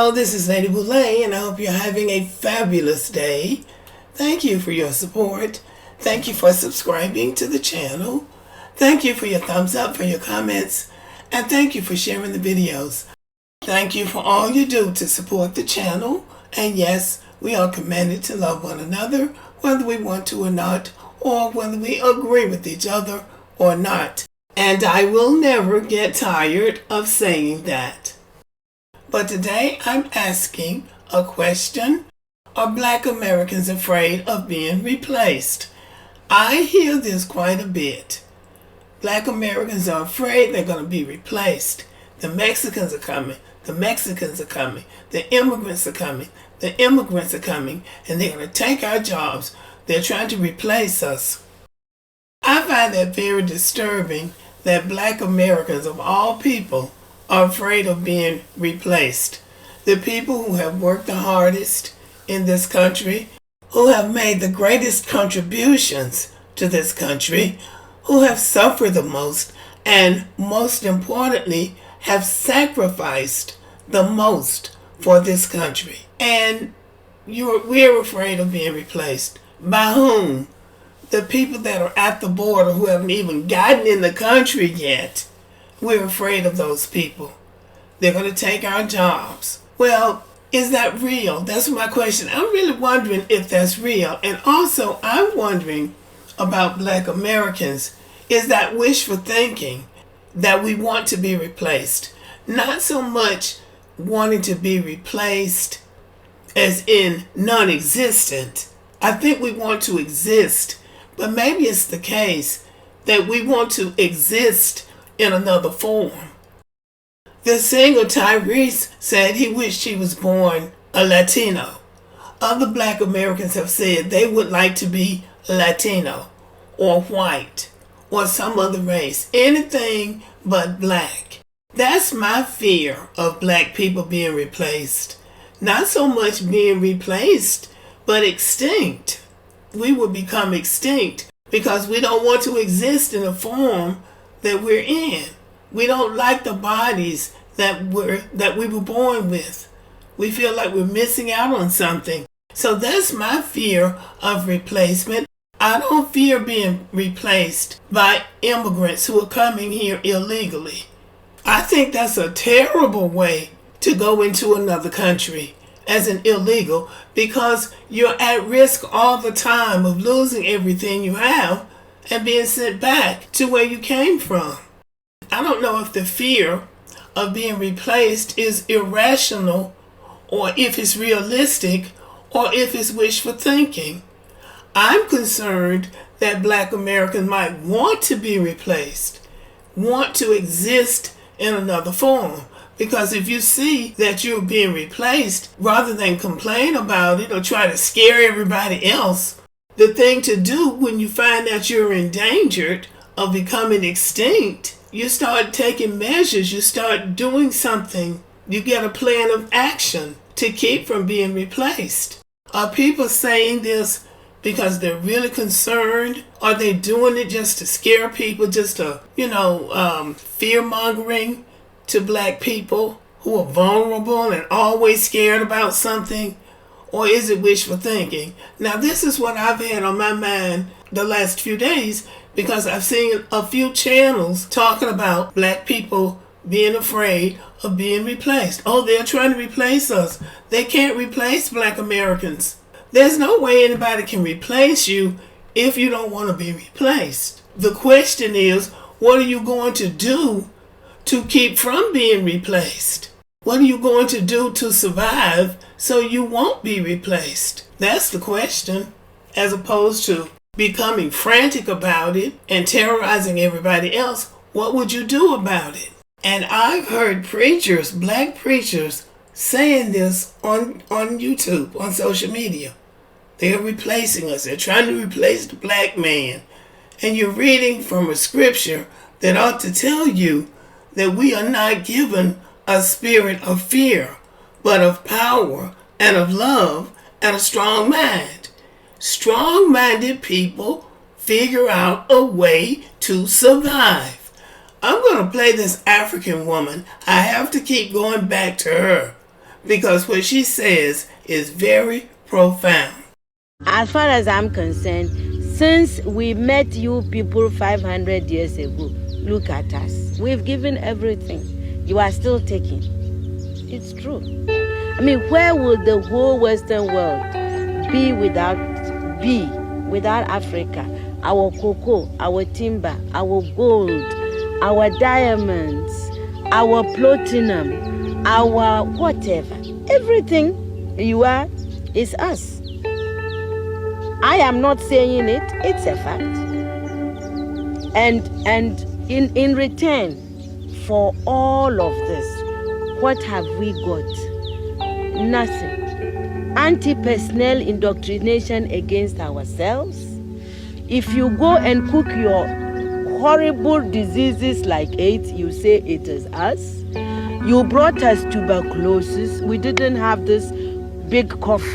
Hello, this is Lady Boulay, and I hope you're having a fabulous day. Thank you for your support. Thank you for subscribing to the channel. Thank you for your thumbs up, for your comments, and thank you for sharing the videos. Thank you for all you do to support the channel. And yes, we are commanded to love one another, whether we want to or not, or whether we agree with each other or not. And I will never get tired of saying that. But today I'm asking a question. Are Black Americans afraid of being replaced? I hear this quite a bit. Black Americans are afraid they're going to be replaced. The Mexicans are coming. The Mexicans are coming. The immigrants are coming. The immigrants are coming. And they're going to take our jobs. They're trying to replace us. I find that very disturbing that Black Americans of all people are afraid of being replaced. The people who have worked the hardest in this country, who have made the greatest contributions to this country, who have suffered the most, and most importantly, have sacrificed the most for this country. And we're afraid of being replaced. By whom? The people that are at the border who haven't even gotten in the country yet. We're afraid of those people. They're going to take our jobs. Well, is that real? That's my question. I'm really wondering if that's real. And also, I'm wondering about Black Americans. Is that wishful thinking that we want to be replaced? Not so much wanting to be replaced as in non-existent. I think we want to exist. But maybe it's the case that we want to exist in another form. The singer Tyrese said he wished he was born a Latino. Other Black Americans have said they would like to be Latino or white or some other race, anything but Black. That's my fear of Black people being replaced. Not so much being replaced, but extinct. We will become extinct because we don't want to exist in the form that we're in. We don't like the bodies that we were born with. We feel like we're missing out on something. So that's my fear of replacement. I don't fear being replaced by immigrants who are coming here illegally. I think that's a terrible way to go into another country as an illegal, because you're at risk all the time of losing everything you have and being sent back to where you came from. I don't know if the fear of being replaced is irrational, or if it's realistic, or if it's wishful thinking. I'm concerned that Black Americans might want to be replaced, want to exist in another form. Because if you see that you're being replaced, rather than complain about it or try to scare everybody else, the thing to do when you find that you're endangered of becoming extinct, you start taking measures, you start doing something. You get a plan of action to keep from being replaced. Are people saying this because they're really concerned? Are they doing it just to scare people, just to, fear-mongering to Black people who are vulnerable and always scared about something? Or is it wishful thinking? Now, this is what I've had on my mind the last few days, because I've seen a few channels talking about Black people being afraid of being replaced. Oh, they're trying to replace us. They can't replace Black Americans. There's no way anybody can replace you if you don't want to be replaced. The question is, what are you going to do to keep from being replaced? What are you going to do to survive so you won't be replaced? That's the question. As opposed to becoming frantic about it and terrorizing everybody else, what would you do about it? And I've heard preachers, Black preachers, saying this on YouTube, on social media. They're replacing us. They're trying to replace the Black man. And you're reading from a scripture that ought to tell you that we are not given a spirit of fear, but of power and of love and a strong mind. Strong-minded people figure out a way to survive. I'm going to play this African woman. I have to keep going back to her because what she says is very profound. As far as I'm concerned, since we met you people 500 years ago, look at us. We've given everything. You are still taking. It's true. I mean, where would the whole Western world be without Africa? Our cocoa, our timber, our gold, our diamonds, our platinum, our whatever. Everything you are is us. I am not saying it, it's a fact. And in return for all of this, what have we got? Nothing. Anti-personnel indoctrination against ourselves. If you go and cook your horrible diseases like AIDS, you say it is us. You brought us tuberculosis. We didn't have this big cough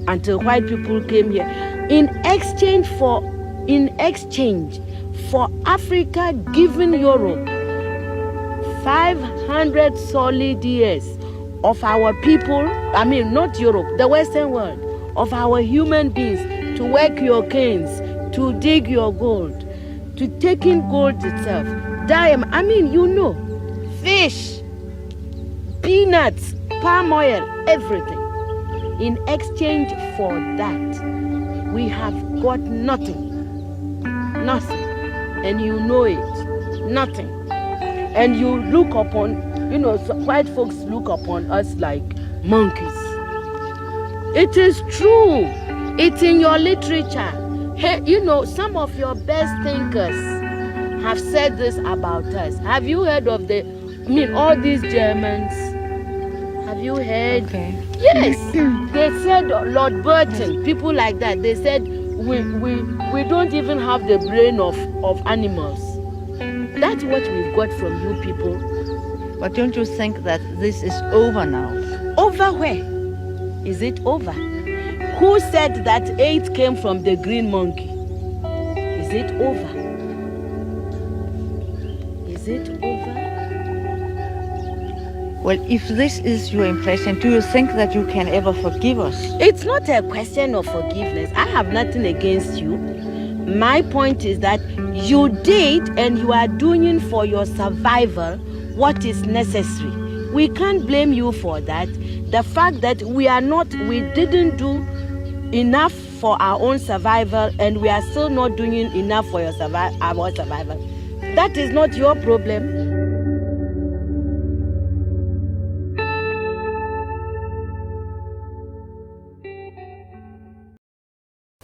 until white people came here. In exchange for Africa giving Europe 500 solid years of our people, I mean not Europe, the Western world, of our human beings to work your canes, to dig your gold, to take in gold itself, diamond, I mean, you know, fish, peanuts, palm oil, everything. In exchange for that, we have got nothing. Nothing. And you know it. Nothing. And you look upon, white folks look upon us like monkeys. It is true. It's in your literature. Hey, some of your best thinkers have said this about us. Have you heard of all these Germans? Have you heard? Okay. Yes. They said Lord Burton, people like that, they said we don't even have the brain of animals. That's what we've got from you people. But don't you think that this is over now? Over where? Is it over? Who said that AIDS came from the green monkey? Is it over? Is it over? Well, if this is your impression, do you think that you can ever forgive us? It's not a question of forgiveness. I have nothing against you. My point is that you did and you are doing for your survival what is necessary. We can't blame you for that. The fact that we didn't do enough for our own survival and we are still not doing enough for our survival, that is not your problem.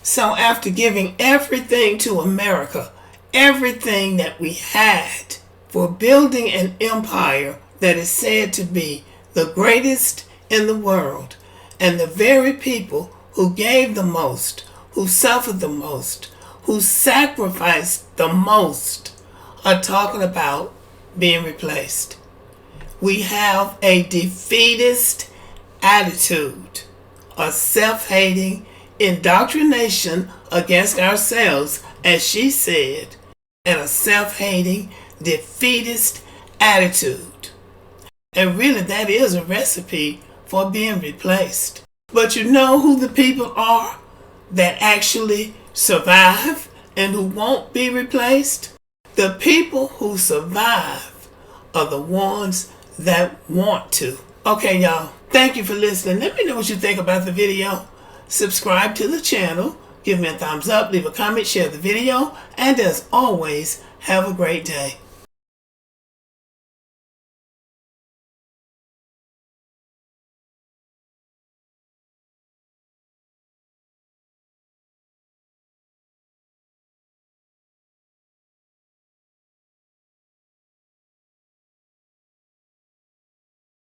So after giving everything to America, everything that we had for building an empire that is said to be the greatest in the world, and the very people who gave the most, who suffered the most, who sacrificed the most, are talking about being replaced. We have a defeatist attitude, a self-hating indoctrination against ourselves, as she said, and a self-hating, defeatist attitude. And really, that is a recipe for being replaced. But you know who the people are that actually survive and who won't be replaced? The people who survive are the ones that want to. Okay, y'all. Thank you for listening. Let me know what you think about the video. Subscribe to the channel, give me a thumbs up, leave a comment, share the video, and as always, have a great day.